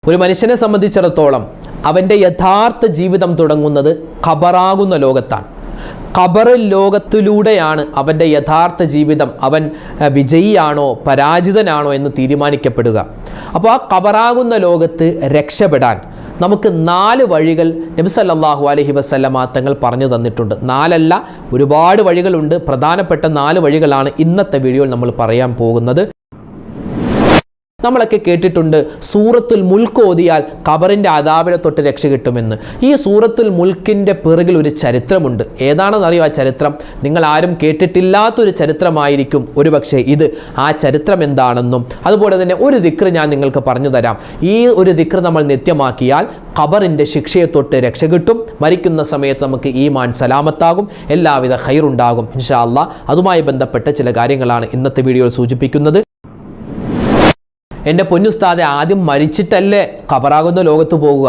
ഒരു മനുഷ്യനെ സംബന്ധിച്ചിടത്തോളം അവൻ്റെ യഥാർത്ഥ ജീവിതം തുടങ്ങുന്നത് ഖബറാകുന്ന ലോകത്താണ്. ഖബർ ലോകത്തിലൂടെയാണ് അവൻ്റെ യഥാർത്ഥ ജീവിതം, അവൻ വിജയിയാണോ പരാജിതനാണോ എന്ന് തീരുമാനിക്കപ്പെടുക. അപ്പോൾ ആ ഖബറാകുന്ന ലോകത്ത് രക്ഷപ്പെടാൻ നമുക്ക് 4 വഴികൾ നബി സല്ലല്ലാഹു അലൈഹി വസല്ലമ തങ്ങൾ പറഞ്ഞു തന്നിട്ടുണ്ട്. 4 അല്ല, ഒരുപാട് വഴികളുണ്ട്. പ്രധാനപ്പെട്ട 4 വഴികളാണ് ഇന്നത്തെ വീഡിയോയിൽ നമ്മൾ പറയാൻ പോകുന്നത്. നമ്മളൊക്കെ കേട്ടിട്ടുണ്ട് സൂറത്തുൽ മുൽക്ക് ഓതിയാൽ ഖബറിൻ്റെ അദാബിനെ തൊട്ട് രക്ഷ കിട്ടുമെന്ന്. ഈ സൂറത്തുൽ മുൽക്കിൻ്റെ പിറകിൽ ഒരു ചരിത്രമുണ്ട്. ഏതാണെന്നറിയോ ആ ചരിത്രം? നിങ്ങൾ ആരും കേട്ടിട്ടില്ലാത്തൊരു ചരിത്രമായിരിക്കും ഒരുപക്ഷെ ഇത്. ആ ചരിത്രം എന്താണെന്നും അതുപോലെ തന്നെ ഒരു ദിക്ർ ഞാൻ നിങ്ങൾക്ക് പറഞ്ഞു തരാം. ഈ ഒരു ദിക്ർ നമ്മൾ നിത്യമാക്കിയാൽ ഖബറിൻ്റെ ശിക്ഷയെ തൊട്ട് രക്ഷ കിട്ടും. മരിക്കുന്ന സമയത്ത് നമുക്ക് ഈമാൻ സലാമത്താകും, എല്ലാവിധ ഖൈറുണ്ടാകും ഇൻഷാ അല്ലാഹ്. അതുമായി ബന്ധപ്പെട്ട ചില കാര്യങ്ങളാണ് ഇന്നത്തെ വീഡിയോയിൽ സൂചിപ്പിക്കുന്നത്. എൻ്റെ പൊന്നുസ്താദെ, ആദ്യം മരിച്ചിട്ടല്ലേ ഖബറാകുന്ന ലോകത്ത് പോകുക,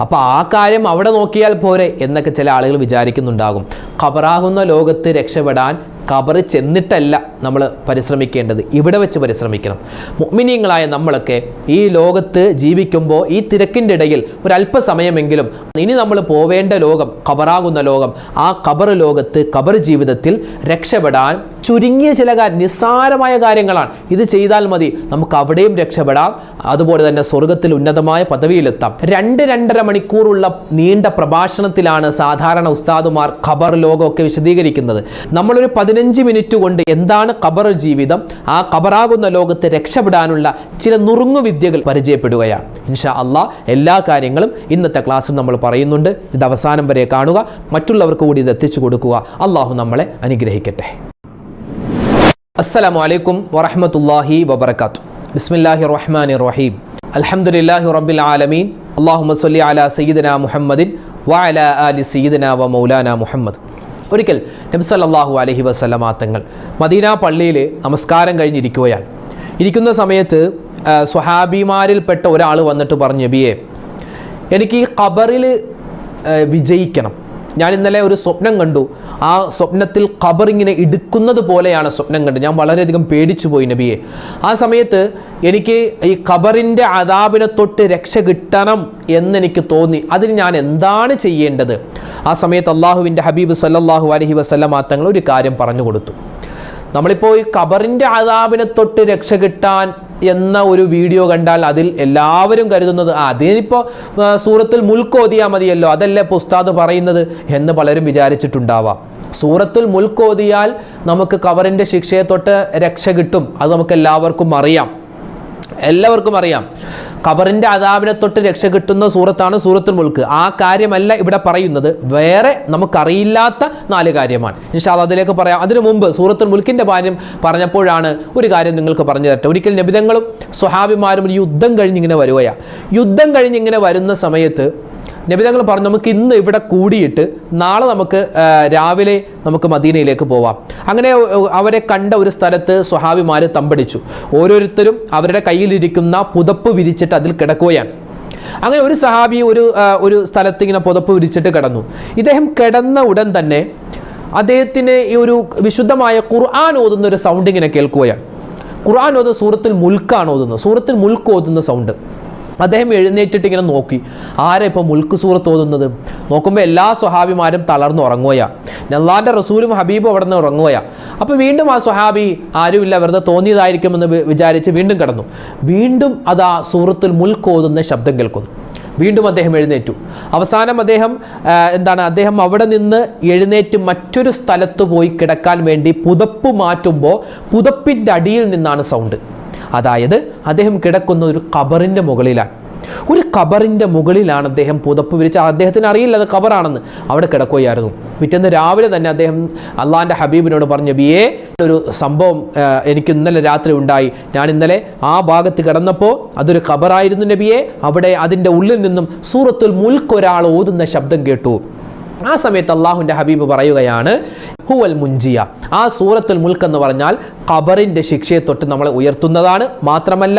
അപ്പോൾ ആ കാര്യം അവിടെ നോക്കിയാൽ പോരെ എന്നൊക്കെ ചില ആളുകൾ വിചാരിക്കുന്നുണ്ടാകും. ഖബറാകുന്ന ലോകത്ത് രക്ഷപ്പെടാൻ ഖബറ് ചെന്നിട്ടല്ല നമ്മൾ പരിശ്രമിക്കേണ്ടത്, ഇവിടെ വെച്ച് പരിശ്രമിക്കണം. മുഅ്മിനീങ്ങളായ നമ്മളൊക്കെ ഈ ലോകത്ത് ജീവിക്കുമ്പോൾ ഈ തിരക്കിൻ്റെ ഇടയിൽ ഒരല്പസമയമെങ്കിലും ഇനി നമ്മൾ പോവേണ്ട ലോകം ഖബറാകുന്ന ലോകം, ആ ഖബർ ലോകത്ത് ഖബർ ജീവിതത്തിൽ രക്ഷപ്പെടാൻ ചുരുങ്ങിയ ചില നിസ്സാരമായ കാര്യങ്ങളാണ്. ഇത് ചെയ്താൽ മതി, നമുക്ക് അവിടെയും രക്ഷപ്പെടാം, അതുപോലെ തന്നെ സ്വർഗത്തിൽ ഉന്നതമായ പദവിയിലെത്താം. 2-2.5 മണിക്കൂറുള്ള നീണ്ട പ്രഭാഷണത്തിലാണ് സാധാരണ ഉസ്താദുമാർ ഖബർ ലോകമൊക്കെ വിശദീകരിക്കുന്നത്. നമ്മളൊരു 15 മിനിറ്റ് കൊണ്ട് എന്താണ് ഖബർ ജീവിതം, ആ ഖബറാകുന്ന ലോകത്ത് രക്ഷപ്പെടാനുള്ള ചില നുറുങ്ങു വിദ്യകൾ പരിചയപ്പെടുകയാണ്. ഇൻഷാ അല്ലാഹ് എല്ലാ കാര്യങ്ങളും ഇന്നത്തെ ക്ലാസ്സിൽ നമ്മൾ പറയുന്നുണ്ട്. ഇത് അവസാനം വരെ കാണുക, മറ്റുള്ളവർക്ക് കൂടി ഇത് എത്തിച്ചു കൊടുക്കുക. അള്ളാഹു നമ്മളെ അനുഗ്രഹിക്കട്ടെ. അസ്സലാമു അലൈക്കും വറഹ്മത്തുള്ളാഹി വബറകാതുഹു. ബിസ്മില്ലാഹിർ റഹ്മാനിർ റഹീം. അൽഹംദുലില്ലാഹി റബ്ബിൽ ആലമീൻ. അല്ലാഹുമ്മ സ്വല്ലി അലാ സയ്യിദിനാ മുഹമ്മദിൻ വഅലാ ആലി സയ്യിദിനാ വ മൗലാനാ മുഹമ്മദ്. ഒരിക്കൽ നബി സല്ലല്ലാഹു അലൈഹി വസല്ലമ തങ്ങൾ മദീന പള്ളിയിൽ നമസ്കാരം കഴിഞ്ഞിരിക്കുകയാണ്. ഇരിക്കുന്ന സമയത്ത് സ്വഹാബിമാരിൽപ്പെട്ട ഒരാൾ വന്നിട്ട് പറഞ്ഞു, നബിയെ, എനിക്ക് ഈ ഖബറിൽ വിജയിക്കണം. ഞാൻ ഇന്നലെ ഒരു സ്വപ്നം കണ്ടു. ആ സ്വപ്നത്തിൽ ഖബർ ഇങ്ങനെ ഇടുക്കുന്നത് പോലെയാണ് സ്വപ്നം കണ്ടത്. ഞാൻ വളരെയധികം പേടിച്ചു പോയി നബിയെ. ആ സമയത്ത് എനിക്ക് ഈ ഖബറിൻ്റെ അദാബിനെ തൊട്ട് രക്ഷ കിട്ടണം എന്നെനിക്ക് തോന്നി. അതിന് ഞാൻ എന്താണ് ചെയ്യേണ്ടത്? ആ സമയത്ത് അള്ളാഹുവിൻ്റെ ഹബീബ് സല്ലല്ലാഹു അലൈഹി വസല്ലമ തങ്ങൾ ഒരു കാര്യം പറഞ്ഞു കൊടുത്തു. നമ്മളിപ്പോൾ ഈ ഖബറിൻ്റെ അദാബിനെ തൊട്ട് രക്ഷ കിട്ടാൻ എന്ന ഒരു വീഡിയോ കണ്ടാൽ അതിൽ എല്ലാവരും കരുതുന്നത് അതിനിപ്പോൾ സൂറത്തുൽ മുൽക്ക് ഓതിയാൽ മതിയല്ലോ, അതല്ലേ ഇപ്പോൾ ഉസ്താദ് പറയുന്നത് എന്ന് പലരും വിചാരിച്ചിട്ടുണ്ടാവാം. സൂറത്തുൽ മുൽക്ക് ഓതിയാൽ നമുക്ക് ഖബറിൻ്റെ ശിക്ഷയെ തൊട്ട് രക്ഷ കിട്ടും. അത് നമുക്ക് എല്ലാവർക്കും അറിയാം. ഖബറിൻ്റെ അദാബിനെ തൊട്ട് രക്ഷ കിട്ടുന്ന സൂറത്താണ് സൂറത്തുൽ മുൽക്ക്. ആ കാര്യമല്ല ഇവിടെ പറയുന്നത്, വേറെ നമുക്കറിയില്ലാത്ത 4 കാര്യമാണ്. ഇൻഷാ അല്ലാഹ് അതിലേക്ക് പറയാം. അതിനു മുമ്പ് സൂറത്തുൽ മുൽക്കിൻ്റെ കാര്യം പറഞ്ഞപ്പോഴാണ് ഒരു കാര്യം നിങ്ങൾക്ക് പറഞ്ഞു തരട്ടെ. ഒരിക്കൽ നബിതങ്ങളും സ്വഹാബിമാരും ഒരു യുദ്ധം കഴിഞ്ഞിങ്ങനെ വരുകയാണ്. യുദ്ധം കഴിഞ്ഞിങ്ങനെ വരുന്ന സമയത്ത് നബിതങ്ങൾ പറഞ്ഞു, നമുക്ക് ഇന്ന് ഇവിടെ കൂടിയിട്ട് നാളെ നമുക്ക് രാവിലെ നമുക്ക് മദീനയിലേക്ക് പോവാം. അങ്ങനെ അവരെ കണ്ട ഒരു സ്ഥലത്ത് സ്വഹാബിമാർ തമ്പടിച്ചു. ഓരോരുത്തരും അവരുടെ കയ്യിലിരിക്കുന്ന പുതപ്പ് വിരിച്ചിട്ട് അതിൽ കിടക്കുകയാണ്. അങ്ങനെ ഒരു സഹാബി ഒരു സ്ഥലത്ത് ഇങ്ങനെ പുതപ്പ് വിരിച്ചിട്ട് കിടന്നു. ഇദ്ദേഹം കിടന്ന ഉടൻ തന്നെ അദ്ദേഹത്തിന് ഈ ഒരു വിശുദ്ധമായ ഖുർആൻ ഓതുന്ന ഒരു സൗണ്ട് ഇങ്ങനെ കേൾക്കുകയാണ്. ഖുർആൻ ഓതുന്ന സൂറത്തുൽ മുൽക്കാണ് ഓതുന്നത്. സൂറത്തുൽ മുൽക്ക് ഓതുന്ന സൗണ്ട്. അദ്ദേഹം എഴുന്നേറ്റിട്ട് ഇങ്ങനെ നോക്കി, ആരാ ഇപ്പോൾ മുൽക്ക് സൂറത്ത് ഓതുന്നത്? നോക്കുമ്പോൾ എല്ലാ സ്വഹാബിമാരും തളർന്ന് ഉറങ്ങുകയാണ്. അല്ലാഹുവിൻ്റെ റസൂലും ഹബീബും അവിടെ നിന്ന് ഉറങ്ങുകയാണ്. അപ്പോൾ വീണ്ടും ആ സ്വഹാബി ആരുമില്ല, വെറുതെ തോന്നിയതായിരിക്കുമെന്ന് വിചാരിച്ച് വീണ്ടും കിടന്നു. വീണ്ടും അതാ സൂറത്തുൽ മുൽക്ക് ഓതുന്ന ശബ്ദം കേൾക്കുന്നു. വീണ്ടും അദ്ദേഹം എഴുന്നേറ്റു. അവസാനം അദ്ദേഹം അവിടെ നിന്ന് എഴുന്നേറ്റ് മറ്റൊരു സ്ഥലത്ത് പോയി കിടക്കാൻ വേണ്ടി പുതപ്പ് മാറ്റുമ്പോൾ പുതപ്പിൻ്റെ അടിയിൽ നിന്നാണ് സൗണ്ട്. അതായത് അദ്ദേഹം കിടക്കുന്ന ഒരു ഖബറിൻ്റെ മുകളിലാണ്. ഒരു ഖബറിൻ്റെ മുകളിലാണ് അദ്ദേഹം പുതപ്പ് വിരിച്ച. അദ്ദേഹത്തിന് അറിയില്ല അത് ഖബറാണെന്ന്. അവിടെ കിടക്കുകയായിരുന്നു. പിറ്റേന്ന് രാവിലെ തന്നെ അദ്ദേഹം അള്ളാഹിൻ്റെ ഹബീബിനോട് പറഞ്ഞു, നബിയേ, ഒരു സംഭവം എനിക്ക് ഇന്നലെ രാത്രി ഉണ്ടായി. ഞാൻ ഇന്നലെ ആ ഭാഗത്ത് കിടന്നപ്പോൾ അതൊരു ഖബറായിരുന്നു നബിയേ. അവിടെ അതിൻ്റെ ഉള്ളിൽ നിന്നും സൂറത്തുൽ മുൽക്ക് ഒരാൾ ഓതുന്ന ശബ്ദം കേട്ടു. ആ സമയത്ത് അള്ളാഹുവിൻ്റെ ഹബീബ് പറയുകയാണ്, ഹുവൽ മുൻജിയ. ആ സൂറത്തുൽ മുൽക്ക് എന്ന് പറഞ്ഞാൽ ഖബറിന്റെ ശിക്ഷയെ തൊട്ട് നമ്മളെ ഉയർത്തുന്നതാണ്. മാത്രമല്ല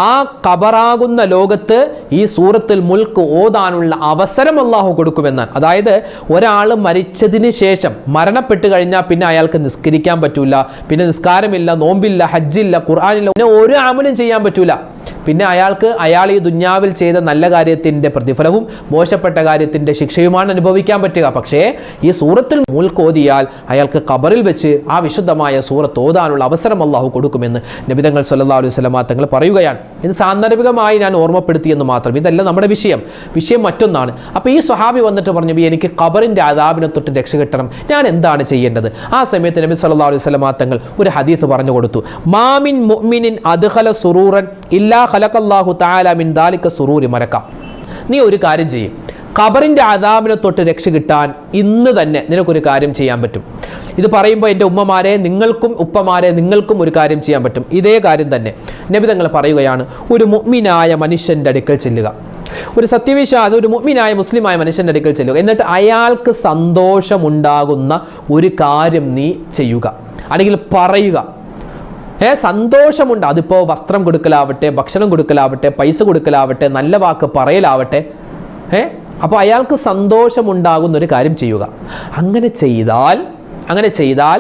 ആ ഖബറാകുന്ന ലോകത്ത് ഈ സൂറത്തുൽ മുൽക്ക് ഓതാനുള്ള അവസരം അല്ലാഹു കൊടുക്കുമെന്നാണ്. അതായത് ഒരാൾ മരിച്ചതിന് ശേഷം മരണപ്പെട്ട് കഴിഞ്ഞാൽ പിന്നെ അയാൾക്ക് നിസ്കരിക്കാൻ പറ്റൂല, പിന്നെ നിസ്കാരമില്ല, നോമ്പില്ല, ഹജ്ജില്ല, ഖുർആനില്ല, പിന്നെ ഒരു അമലും ചെയ്യാൻ പറ്റൂല. പിന്നെ അയാൾ ഈ ദുന്യാവിൽ ചെയ്ത നല്ല കാര്യത്തിൻ്റെ പ്രതിഫലവും മോശപ്പെട്ട കാര്യത്തിൻ്റെ ശിക്ഷയുമാണ് അനുഭവിക്കാൻ പറ്റുക. പക്ഷേ ഈ സൂറത്തുൽ മുൽക്ക് ഓതിയാൽ അയാൾക്ക് ഖബറിൽ വെച്ച് ആ വിശുദ്ധമായ സൂറത്ത് ഓതാനുള്ള അവസരം അല്ലാഹു കൊടുക്കുമെന്ന് നബി തങ്ങൾ സല്ലല്ലാഹു അലൈഹി വസല്ലമ തങ്ങൾ പറയുകയാണ്. ഇത് സാന്ദർഭികമായി ഞാൻ ഓർമ്മപ്പെടുത്തിയെന്ന് മാത്രം, ഇതല്ല നമ്മുടെ വിഷയം മറ്റൊന്നാണ്. അപ്പോൾ ഈ സ്വഹാബി വന്നിട്ട് പറഞ്ഞു, എനിക്ക് ഖബറിൻ്റെ അദാബിനെ തൊട്ട് രക്ഷ കിട്ടണം, ഞാൻ എന്താണ് ചെയ്യേണ്ടത്? ആ സമയത്ത് നബി സല്ലല്ലാഹു അലൈഹി വസല്ലമ തങ്ങൾ ഒരു ഹദീസ് പറഞ്ഞു കൊടുത്തു. മാമിൻ മുഅ്മിനിൻ അദ്ഖല സുറൂറൻ ഇല്ലാ ഖലഖല്ലാഹു തആല മിൻ ദാലിക സുറൂരി മലക. നീ ഒരു കാര്യം ചെയ്യും, ഖബറിൻ്റെ അദാബിനെ തൊട്ട് രക്ഷ കിട്ടാൻ ഇന്ന് തന്നെ നിനക്കൊരു കാര്യം ചെയ്യാൻ പറ്റും. ഇത് പറയുമ്പോൾ എൻ്റെ ഉമ്മമാരെ, നിങ്ങൾക്കും ഉപ്പമാരെ, നിങ്ങൾക്കും ഒരു കാര്യം ചെയ്യാൻ പറ്റും. ഇതേ കാര്യം തന്നെ നബി തങ്ങൾ പറയുകയാണ്, ഒരു മുഅ്മിനായ മനുഷ്യൻ്റെ അടുക്കൽ ചെല്ലുക, ഒരു സത്യവിശ്വാസി, ഒരു മുഅ്മിനായ മുസ്ലിമായ മനുഷ്യൻ്റെ അടുക്കൽ ചെല്ലുക, എന്നിട്ട് അയാൾക്ക് സന്തോഷമുണ്ടാകുന്ന ഒരു കാര്യം നീ ചെയ്യുക, അല്ലെങ്കിൽ പറയുക. സന്തോഷമുണ്ട്, അതിപ്പോൾ വസ്ത്രം കൊടുക്കലാവട്ടെ, ഭക്ഷണം കൊടുക്കലാവട്ടെ, പൈസ കൊടുക്കലാവട്ടെ, നല്ല വാക്ക് പറയലാവട്ടെ, അപ്പോൾ അയാൾക്ക് സന്തോഷമുണ്ടാകുന്ന ഒരു കാര്യം ചെയ്യുക. അങ്ങനെ ചെയ്താൽ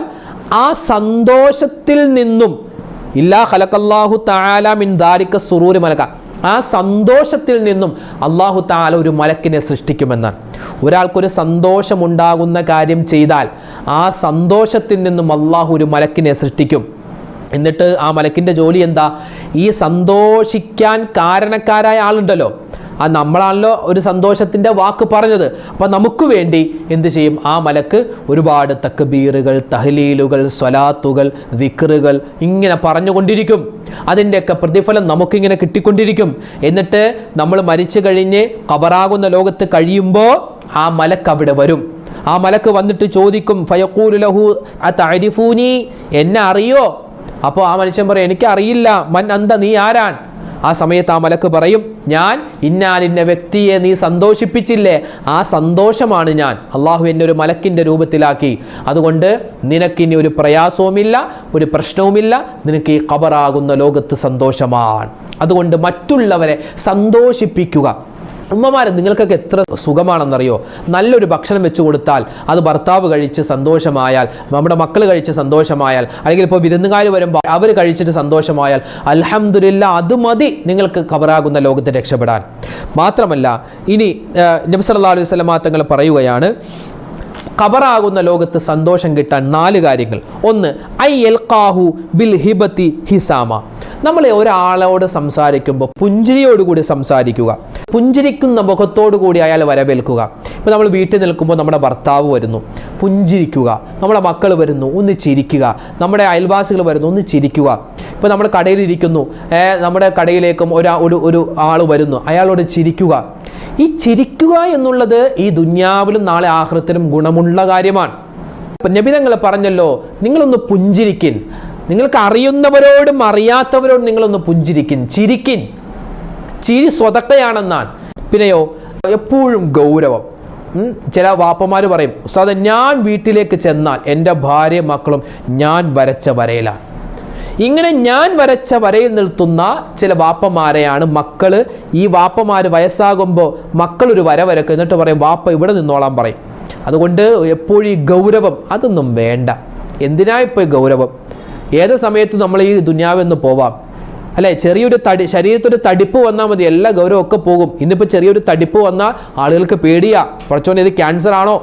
ആ സന്തോഷത്തിൽ നിന്നും ഇല്ലാ ഖലഖല്ലാഹു തആല മിൻ ദാലിക സുറൂരി മലക, ആ സന്തോഷത്തിൽ നിന്നും അല്ലാഹു തആല ഒരു മലക്കിനെ സൃഷ്ടിക്കുമെന്നാണ്. ഒരാൾക്കൊരു സന്തോഷമുണ്ടാകുന്ന കാര്യം ചെയ്താൽ ആ സന്തോഷത്തിൽ നിന്നും അല്ലാഹു ഒരു മലക്കിനെ സൃഷ്ടിക്കും. എന്നിട്ട് ആ മലക്കിൻ്റെ ജോലി എന്താ? ഈ സന്തോഷിക്കാൻ കാരണക്കാരായ ആളുണ്ടല്ലോ, ആ നമ്മളാണല്ലോ ഒരു സന്തോഷത്തിൻ്റെ വാക്ക് പറഞ്ഞത്, അപ്പം നമുക്ക് വേണ്ടി എന്ത് ചെയ്യും? ആ മലക്ക് ഒരുപാട് തക്ബീറുകൾ, തഹ്ലീലുകൾ, സ്വലാത്തുകൾ, ദിക്റുകൾ ഇങ്ങനെ പറഞ്ഞുകൊണ്ടിരിക്കും. അതിൻ്റെയൊക്കെ പ്രതിഫലം നമുക്കിങ്ങനെ കിട്ടിക്കൊണ്ടിരിക്കും. എന്നിട്ട് നമ്മൾ മരിച്ചു കഴിഞ്ഞ് ഖബറാകുന്ന ലോകത്ത് കഴിയുമ്പോൾ ആ മലക്ക് അവിടെ വരും. ആ മലക്ക് വന്നിട്ട് ചോദിക്കും, ഫയഖൂലു ലഹു അതഅരിഫൂനി, എന്നെ അറിയോ? അപ്പോൾ ആ മനുഷ്യൻ പറയും, എനിക്കറിയില്ല. മൻ അന്ത, നീ ആരാൻ? ആ സമയത്ത് ആ മലക്ക് പറയും, ഞാൻ ഇന്നാലിന്ന വ്യക്തിയെ നീ സന്തോഷിപ്പിച്ചില്ലേ, ആ സന്തോഷമാണ് ഞാൻ. അള്ളാഹു എന്നെ ഒരു മലക്കിൻ്റെ രൂപത്തിലാക്കി, അതുകൊണ്ട് നിനക്കിനി ഒരു പ്രയാസവുമില്ല, ഒരു പ്രശ്നവുമില്ല, നിനക്ക് ഈ ഖബറാകുന്ന ലോകത്ത് സന്തോഷമാണ്. അതുകൊണ്ട് മറ്റുള്ളവരെ സന്തോഷിപ്പിക്കുക. ഉമ്മമാരെ, നിങ്ങൾക്കൊക്കെ എത്ര സുഖമാണെന്നറിയോ? നല്ലൊരു ഭക്ഷണം വെച്ച് കൊടുത്താൽ അത് ഭർത്താവ് കഴിച്ച് സന്തോഷമായാൽ, നമ്മുടെ മക്കൾ കഴിച്ച് സന്തോഷമായാൽ, അല്ലെങ്കിൽ ഇപ്പോൾ വിരുന്നുകാർ വരുമ്പോൾ അവർ കഴിച്ചിട്ട് സന്തോഷമായാൽ, അൽഹംദുലില്ലാ, അത് മതി നിങ്ങൾക്ക് ഖബറാകുന്ന ലോകത്ത് രക്ഷപ്പെടാൻ. മാത്രമല്ല ഇനി നബി സല്ലല്ലാഹു അലൈഹി വസല്ലമ തങ്ങൾ പറയുകയാണ്, ഖബറാകുന്ന ലോകത്ത് സന്തോഷം കിട്ടാൻ 4 കാര്യങ്ങൾ. ഒന്ന്, ഐ യൽഖാഹു ബിൽ ഹിബത്തി ഹിസാമ. നമ്മൾ ഒരാളോട് സംസാരിക്കുമ്പോൾ പുഞ്ചിരിയോടുകൂടി സംസാരിക്കുക, പുഞ്ചിരിക്കുന്ന മുഖത്തോടുകൂടി അയാൾ വരവേൽക്കുക. ഇപ്പോൾ നമ്മൾ വീട്ടിൽ നിൽക്കുമ്പോൾ നമ്മുടെ ഭർത്താവ് വരുന്നു, പുഞ്ചിരിക്കുക. നമ്മുടെ മക്കൾ വരുന്നു, ഒന്ന് ചിരിക്കുക. നമ്മുടെ അയൽവാസികൾ വരുന്നു, ഒന്ന് ചിരിക്കുക. ഇപ്പോൾ നമ്മൾ കടയിലിരിക്കുന്നു, നമ്മുടെ കടയിലേക്കും ഒരു ആൾ വരുന്നു, അയാളോട് ചിരിക്കുക. ഈ ചിരിക്കുക എന്നുള്ളത് ഈ ദുന്യാവിലും നാളെ ആഖിറത്തിലും ഗുണമുള്ള കാര്യമാണ്. നബി തങ്ങൾ പറഞ്ഞല്ലോ, നിങ്ങളൊന്ന് പുഞ്ചിരിക്കിൻ, നിങ്ങൾക്ക് അറിയുന്നവരോടും അറിയാത്തവരോടും നിങ്ങളൊന്ന് പുഞ്ചിരിക്കിൻ, ചിരിക്കിൻ. ചിരി സ്വതക്കയാണെന്നാണ്. പിന്നെയോ എപ്പോഴും ഗൗരവം. ചില വാപ്പമാർ പറയും, ഉസ്താദേ, ഞാൻ വീട്ടിലേക്ക് ചെന്നാൽ എൻ്റെ ഭാര്യയും മക്കളും ഞാൻ വരച്ച വരയിലാണ്. ഇങ്ങനെ ഞാൻ വരച്ച വരയിൽ നിർത്തുന്ന ചില വാപ്പമാരെയാണ് മക്കൾ, ഈ വാപ്പമാർ വയസ്സാകുമ്പോൾ മക്കളൊരു വര വരക്കും, എന്നിട്ട് പറയും വാപ്പ ഇവിടെ നിന്നോളാൻ പറയും. അതുകൊണ്ട് എപ്പോഴും ഈ ഗൗരവം അതൊന്നും വേണ്ട. എന്തിനാ ഇപ്പോൾ ഈ ഗൗരവം? ഏത് സമയത്ത് നമ്മൾ ഈ ദുനിയാവെന്ന് പോവാം, അല്ലേ? ചെറിയൊരു ശരീരത്തൊരു തടിപ്പ് വന്നാൽ മതി, എല്ലാ ഗൗരവമൊക്കെ പോകും. ഇന്നിപ്പോൾ ചെറിയൊരു തടിപ്പ് വന്നാൽ ആളുകൾക്ക് പേടിയാ, കുറച്ചുകൊണ്ട് ഇത് ക്യാൻസർ ആണോ,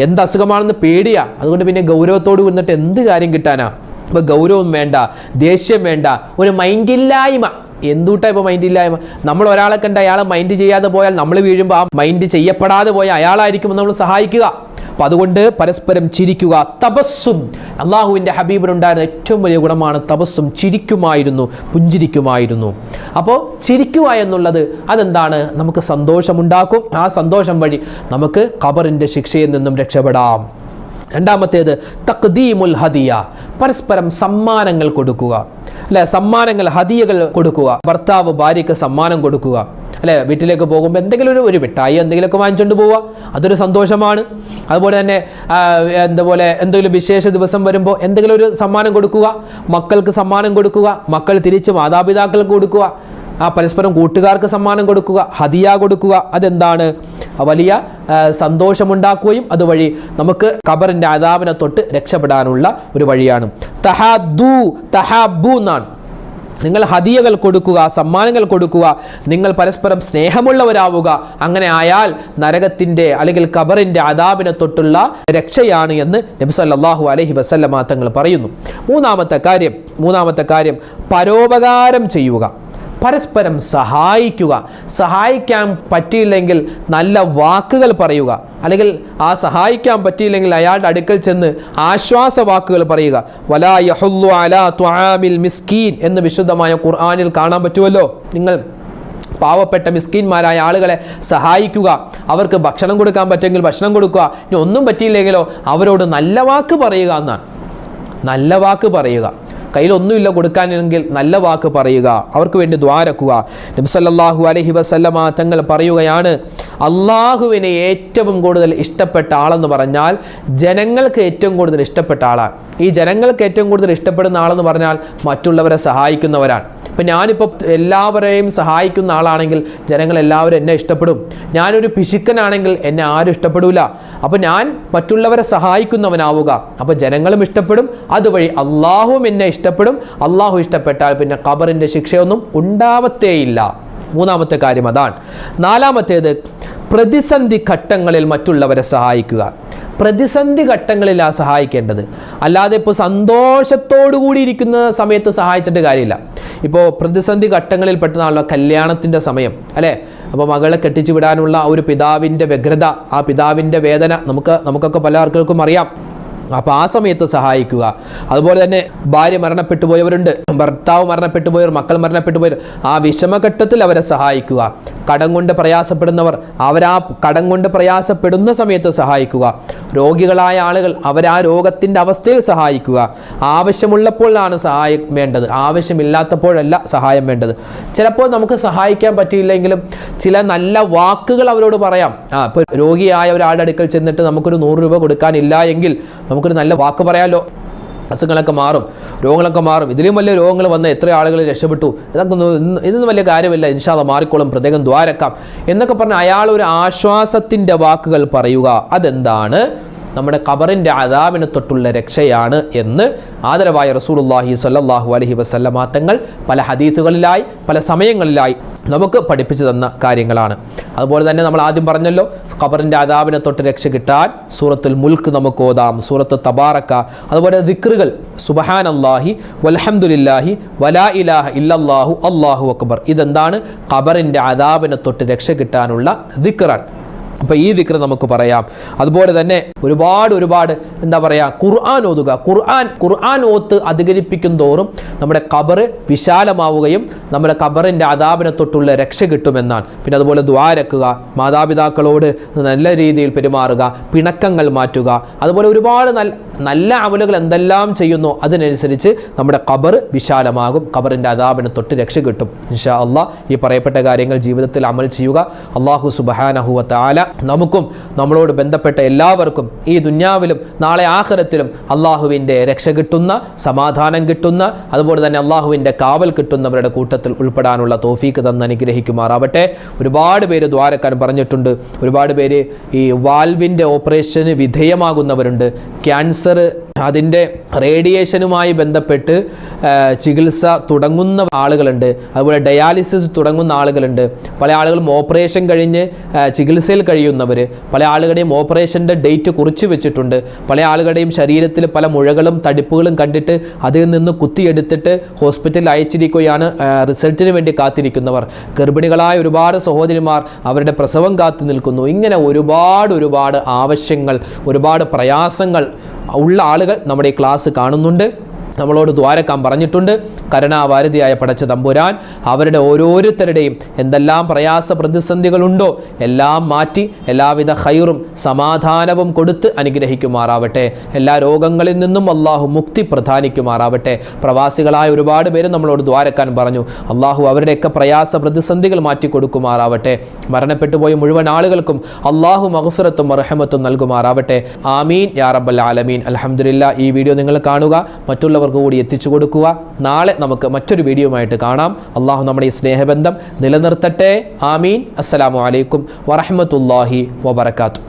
എന്ത് അസുഖമാണെന്ന് പേടിയാ. അതുകൊണ്ട് പിന്നെ ഗൗരവത്തോട് വന്നിട്ട് എന്ത് കാര്യം കിട്ടാനാ? ഇപ്പോൾ ഗൗരവം വേണ്ട, ദേഷ്യം വേണ്ട, ഒരു മൈൻഡില്ലായ്മ. എന്തുട്ടാ ഇപ്പോൾ മൈൻഡില്ലായ്മ? നമ്മൾ ഒരാളെ കണ്ട് അയാളെ മൈൻഡ് ചെയ്യാതെ പോയാൽ, നമ്മൾ വീഴുമ്പോൾ ആ മൈൻഡ് ചെയ്യപ്പെടാതെ പോയാൽ അയാളായിരിക്കും നമ്മൾ സഹായിക്കുക. അപ്പം അതുകൊണ്ട് പരസ്പരം ചിരിക്കുക. തബസ്സും, അള്ളാഹുവിൻ്റെ ഹബീബിനുണ്ടായിരുന്ന ഏറ്റവും വലിയ ഗുണമാണ് തബസ്സും. ചിരിക്കുമായിരുന്നു, പുഞ്ചിരിക്കുമായിരുന്നു. അപ്പോൾ ചിരിക്കുക എന്നുള്ളത് അതെന്താണ്? നമുക്ക് സന്തോഷമുണ്ടാക്കും. ആ സന്തോഷം വഴി നമുക്ക് ഖബറിൻ്റെ ശിക്ഷയിൽ നിന്നും രക്ഷപ്പെടാം. രണ്ടാമത്തേത് തഖ്ദീമുൽ ഹദിയ, പരസ്പരം സമ്മാനങ്ങൾ കൊടുക്കുക, അല്ലെ? സമ്മാനങ്ങൾ, ഹദിയകൾ കൊടുക്കുക. ഭർത്താവ് ഭാര്യയ്ക്ക് സമ്മാനം കൊടുക്കുക, അല്ലേ? വീട്ടിലേക്ക് പോകുമ്പോൾ എന്തെങ്കിലും ഒരു മിഠായി എന്തെങ്കിലുമൊക്കെ വാങ്ങിച്ചുകൊണ്ട് പോവുക, അതൊരു സന്തോഷമാണ്. അതുപോലെ തന്നെ എന്തെങ്കിലും വിശേഷ ദിവസം വരുമ്പോൾ എന്തെങ്കിലും ഒരു സമ്മാനം കൊടുക്കുക, മക്കൾക്ക് സമ്മാനം കൊടുക്കുക, മക്കൾ തിരിച്ച് മാതാപിതാക്കൾക്ക് കൊടുക്കുക, പരസ്പരം കൂട്ടുകാർക്ക് സമ്മാനം കൊടുക്കുക, ഹദിയ കൊടുക്കുക. അതെന്താണ്? വലിയ സന്തോഷമുണ്ടാക്കുകയും അതുവഴി നമുക്ക് ഖബറിന്റെ അദാബിനെ തൊട്ട് രക്ഷപ്പെടാനുള്ള ഒരു വഴിയാണ്. തഹാബു എന്നാണ്. നിങ്ങൾ ഹദിയകൾ കൊടുക്കുക, സമ്മാനങ്ങൾ കൊടുക്കുക, നിങ്ങൾ പരസ്പരം സ്നേഹമുള്ളവരാവുക. അങ്ങനെ ആയാൽ നരകത്തിന്റെ അല്ലെങ്കിൽ ഖബറിന്റെ അദാബിനെ തൊട്ടുള്ള രക്ഷയാണ് എന്ന് നബി സല്ലല്ലാഹു അലൈഹി വസല്ലമ തങ്ങൾ പറയുന്നു. മൂന്നാമത്തെ കാര്യം പരോപകാരം ചെയ്യുക, പരസ്പരം സഹായിക്കുക. സഹായിക്കാൻ പറ്റിയില്ലെങ്കിൽ നല്ല വാക്കുകൾ പറയുക, അല്ലെങ്കിൽ ആ സഹായിക്കാൻ പറ്റിയില്ലെങ്കിൽ അയാളുടെ അടുക്കൽ ചെന്ന് ആശ്വാസ വാക്കുകൾ പറയുക. വലാ യഹുല്ലു അലാ തുആമിൽ മിസ്കീൻ എന്ന് വിശുദ്ധമായ ഖുർആനിൽ കാണാൻ പറ്റുമല്ലോ. നിങ്ങൾ പാവപ്പെട്ട മിസ്കീന്മാരായ ആളുകളെ സഹായിക്കുക, അവർക്ക് ഭക്ഷണം കൊടുക്കാൻ പറ്റുമെങ്കിൽ ഭക്ഷണം കൊടുക്കുക. ഇനി ഒന്നും പറ്റിയില്ലെങ്കിലോ അവരോട് നല്ല വാക്ക് പറയുക എന്നാണ്. നല്ല വാക്ക് പറയുക. കയ്യിലൊന്നുമില്ല കൊടുക്കാനെങ്കിൽ നല്ല വാക്ക് പറയുക, അവർക്ക് വേണ്ടി ദ്വാരക്കുക. നബി സല്ലല്ലാഹു അലൈഹി വസല്ലമ തങ്ങൾ പറയുകയാണ്, അള്ളാഹുവിനെ ഏറ്റവും കൂടുതൽ ഇഷ്ടപ്പെട്ട ആളെന്ന് പറഞ്ഞാൽ ജനങ്ങൾക്ക് ഏറ്റവും കൂടുതൽ ഇഷ്ടപ്പെട്ട ആളാണ്. ഈ ജനങ്ങൾക്ക് ഏറ്റവും കൂടുതൽ ഇഷ്ടപ്പെടുന്ന ആളെന്ന് പറഞ്ഞാൽ മറ്റുള്ളവരെ സഹായിക്കുന്നവരാണ്. ഇപ്പം ഞാനിപ്പോൾ എല്ലാവരെയും സഹായിക്കുന്ന ആളാണെങ്കിൽ ജനങ്ങൾ എല്ലാവരും എന്നെ ഇഷ്ടപ്പെടും. ഞാനൊരു പിശുക്കനാണെങ്കിൽ എന്നെ ആരും ഇഷ്ടപ്പെടില്ല. അപ്പോൾ ഞാൻ മറ്റുള്ളവരെ സഹായിക്കുന്നവനാവുക, അപ്പോൾ ജനങ്ങളും ഇഷ്ടപ്പെടും, അതുവഴി അള്ളാഹുവും എന്നെ ഇഷ്ടപ്പെടും. അള്ളാഹു ഇഷ്ടപ്പെട്ടാൽ പിന്നെ ഖബറിൻ്റെ ശിക്ഷയൊന്നും ഉണ്ടാവത്തേയില്ല. മൂന്നാമത്തെ കാര്യം അതാണ്. നാലാമത്തേത് പ്രതിസന്ധി ഘട്ടങ്ങളിൽ മറ്റുള്ളവരെ സഹായിക്കുക. പ്രതിസന്ധി ഘട്ടങ്ങളിലാണ് സഹായിക്കേണ്ടത്, അല്ലാതെ ഇപ്പോൾ സന്തോഷത്തോടു കൂടി ഇരിക്കുന്ന സമയത്ത് സഹായിച്ചിട്ട് കാര്യമില്ല. ഇപ്പോൾ പ്രതിസന്ധി ഘട്ടങ്ങളിൽ പെട്ടതാണല്ലോ കല്യാണത്തിൻ്റെ സമയം, അല്ലേ? അപ്പോൾ മകളെ കെട്ടിച്ചു വിടാനുള്ള ഒരു പിതാവിൻ്റെ വ്യഗ്രത, ആ പിതാവിൻ്റെ വേദന നമുക്കൊക്കെ പല ആൾക്കാർക്കും അറിയാം. അപ്പോൾ ആ സമയത്ത് സഹായിക്കുക. അതുപോലെ തന്നെ ഭാര്യ മരണപ്പെട്ടു പോയവരുണ്ട്, ഭർത്താവ് മരണപ്പെട്ടു പോയവർ, മക്കൾ മരണപ്പെട്ടു പോയവർ, ആ വിഷമഘട്ടത്തിൽ അവരെ സഹായിക്കുക. കടം കൊണ്ട് പ്രയാസപ്പെടുന്നവർ, അവരാ കടം കൊണ്ട് പ്രയാസപ്പെടുന്ന സമയത്ത് സഹായിക്കുക. രോഗികളായ ആളുകൾ, അവരാ രോഗത്തിൻ്റെ അവസ്ഥയിൽ സഹായിക്കുക. ആവശ്യമുള്ളപ്പോഴാണ് സഹായം വേണ്ടത്, ആവശ്യമില്ലാത്തപ്പോഴല്ല സഹായം വേണ്ടത്. ചിലപ്പോൾ നമുക്ക് സഹായിക്കാൻ പറ്റിയില്ലെങ്കിലും ചില നല്ല വാക്കുകൾ അവരോട് പറയാം. ഇപ്പോൾ രോഗിയായ ഒരാളുടെ അടുക്കൽ ചെന്നിട്ട് നമുക്കൊരു 100 രൂപ കൊടുക്കാനില്ല എങ്കിൽ നമുക്കൊരു നല്ല വാക്ക് പറയാമല്ലോ. അസുഖങ്ങളൊക്കെ മാറും, രോഗങ്ങളൊക്കെ മാറും. ഇതിലും വലിയ രോഗങ്ങൾ വന്ന എത്ര ആളുകൾ രക്ഷപ്പെട്ടു. ഇതൊന്നും വലിയ കാര്യമില്ല, ഇൻഷാ അല്ലാഹ് മാറിക്കോളും, പ്രത്യേകം ദ്വാരക്കാം എന്നൊക്കെ പറഞ്ഞ് അയാൾ ഒരു ആശ്വാസത്തിൻ്റെ വാക്കുകൾ പറയുക. അതെന്താണ്? നമ്മുടെ ഖബറിൻ്റെ അദാബിനെ തൊട്ടുള്ള രക്ഷയാണ് എന്ന് ആദരവായ റസൂലുള്ളാഹി സ്വല്ലല്ലാഹു അലൈഹി വസല്ലമ തങ്ങൾ പല ഹദീസുകളിലായി പല സമയങ്ങളിലായി നമുക്ക് പഠിപ്പിച്ചു തന്ന കാര്യങ്ങളാണ്. അതുപോലെ തന്നെ നമ്മൾ ആദ്യം പറഞ്ഞല്ലോ, ഖബറിൻ്റെ അദാബിനെ തൊട്ട് രക്ഷ കിട്ടാൻ സൂറത്തുൽ മുൽക്ക് നമുക്ക് ഓതാം, സൂറത്ത് തബാറക്ക, അതുപോലെ ദിക്റുകൾ സുബ്ഹാനല്ലാഹി വൽഹംദുലില്ലാഹി വലാ ഇലാഹ ഇല്ലല്ലാഹു അല്ലാഹു അക്ബർ. ഇതെന്താണ്? ഖബറിൻ്റെ അദാബിനെ തൊട്ട് രക്ഷ കിട്ടാനുള്ള ദിക്റാണ്. അപ്പോൾ ഈ ദിക്ർ നമുക്ക് പറയാം. അതുപോലെ തന്നെ ഒരുപാട് എന്താ പറയുക, ഖുർആൻ ഓതുക. ഖുർആൻ ഓത്ത് അധികരിപ്പിക്കും തോറും നമ്മുടെ ഖബർ വിശാലമാവുകയും നമ്മുടെ ഖബറിൻ്റെ അദാബിനെ തൊട്ടുള്ള രക്ഷ കിട്ടുമെന്നാണ്. പിന്നെ അതുപോലെ ദ്വാരക്കുക, മാതാപിതാക്കളോട് നല്ല രീതിയിൽ പെരുമാറുക, പിണക്കങ്ങൾ മാറ്റുക. അതുപോലെ ഒരുപാട് നല്ല അമലുകൾ എന്തെല്ലാം ചെയ്യുന്നു അതിനനുസരിച്ച് നമ്മുടെ ഖബർ വിശാലമാകും, ഖബറിൻ്റെ അദാബിനെ തൊട്ട് രക്ഷ കിട്ടും. ഇൻഷാ അല്ലാഹ് ഈ പറയപ്പെട്ട കാര്യങ്ങൾ ജീവിതത്തിൽ അമൽ ചെയ്യുക. അല്ലാഹു സുബ്ഹാനഹു വ തആല നമുക്കും നമ്മളോട് ബന്ധപ്പെട്ട എല്ലാവർക്കും ഈ ദുന്യാവിലും നാളെ ആഖിറത്തിലും അള്ളാഹുവിൻ്റെ രക്ഷ കിട്ടുന്ന, സമാധാനം കിട്ടുന്ന, അതുപോലെ തന്നെ അള്ളാഹുവിൻ്റെ കാവൽ കിട്ടുന്നവരുടെ കൂട്ടത്തിൽ ഉൾപ്പെടാനുള്ള തൗഫീക്ക് തന്ന് അനുഗ്രഹിക്കുമാറാവട്ടെ. ഒരുപാട് പേര് ദ്വാരക്കാൻ പറഞ്ഞിട്ടുണ്ട്. ഒരുപാട് പേര് ഈ വാൽവിൻ്റെ ഓപ്പറേഷന് വിധേയമാകുന്നവരുണ്ട്. ക്യാൻസർ അതിൻ്റെ റേഡിയേഷനുമായി ബന്ധപ്പെട്ട് ചികിത്സ തുടങ്ങുന്ന ആളുകളുണ്ട്. അതുപോലെ ഡയാലിസിസ് തുടങ്ങുന്ന ആളുകളുണ്ട്. പല ആളുകളും ഓപ്പറേഷൻ കഴിഞ്ഞ് ചികിത്സയിൽ കഴിയുന്നവർ, പല ആളുകളുടെയും ഓപ്പറേഷൻ്റെ ഡേറ്റ് കുറിച്ച് വെച്ചിട്ടുണ്ട്. പല ആളുകളുടെയും ശരീരത്തിൽ പല മുഴകളും തടിപ്പുകളും കണ്ടിട്ട് അതിൽ നിന്ന് കുത്തിയെടുത്തിട്ട് ഹോസ്പിറ്റലിൽ അയച്ചിരിക്കുകയാണ് റിസൾട്ടിന് വേണ്ടി കാത്തിരിക്കുന്നവർ. ഗർഭിണികളായ ഒരുപാട് സഹോദരിമാർ അവരുടെ പ്രസവം കാത്തു നിൽക്കുന്നു. ഇങ്ങനെ ഒരുപാട് ആവശ്യങ്ങൾ, ഒരുപാട് പ്രയാസങ്ങൾ ഉള്ള ആളുകൾ നമ്മുടെ ഈ ക്ലാസ് കാണുന്നുണ്ട്. നമ്മളോട് ദ്വാരക്കാൻ പറഞ്ഞിട്ടുണ്ട്. കരുണാവാരിധിയായ പടച്ച തമ്പുരാൻ അവരുടെ ഓരോരുത്തരുടെയും എന്തെല്ലാം പ്രയാസ പ്രതിസന്ധികളുണ്ടോ എല്ലാം മാറ്റി എല്ലാവിധ ഖൈറും സമാധാനവും കൊടുത്ത് അനുഗ്രഹിക്കുമാറാവട്ടെ. എല്ലാ രോഗങ്ങളിൽ നിന്നും അള്ളാഹു മുക്തി പ്രദാനിക്കുമാറാവട്ടെ. പ്രവാസികളായ ഒരുപാട് പേര് നമ്മളോട് ദ്വാരക്കാൻ പറഞ്ഞു. അള്ളാഹു അവരുടെയൊക്കെ പ്രയാസ പ്രതിസന്ധികൾ മാറ്റിക്കൊടുക്കുമാറാവട്ടെ. മരണപ്പെട്ടുപോയ മുഴുവൻ ആളുകൾക്കും അള്ളാഹു മഗ്ഫിറത്തും റഹ്മത്തും നൽകുമാറാവട്ടെ. ആമീൻ യാ റബ്ബൽ ആലമീൻ. അൽഹംദുലില്ലാ. ഈ വീഡിയോ നിങ്ങൾ കാണുക, മറ്റുള്ളവർക്ക് കൂടി എത്തിച്ചു കൊടുക്കുക. നാളെ നമുക്ക് മറ്റൊരു വീഡിയോയുമായിട്ട് കാണാം. അള്ളാഹു നമ്മുടെ ഈ സ്നേഹബന്ധം നിലനിർത്തട്ടെ. ആമീൻ. അസ്സലാമു അലൈക്കും വറഹ്മത്തുള്ളാഹി വബറകാതുഹു.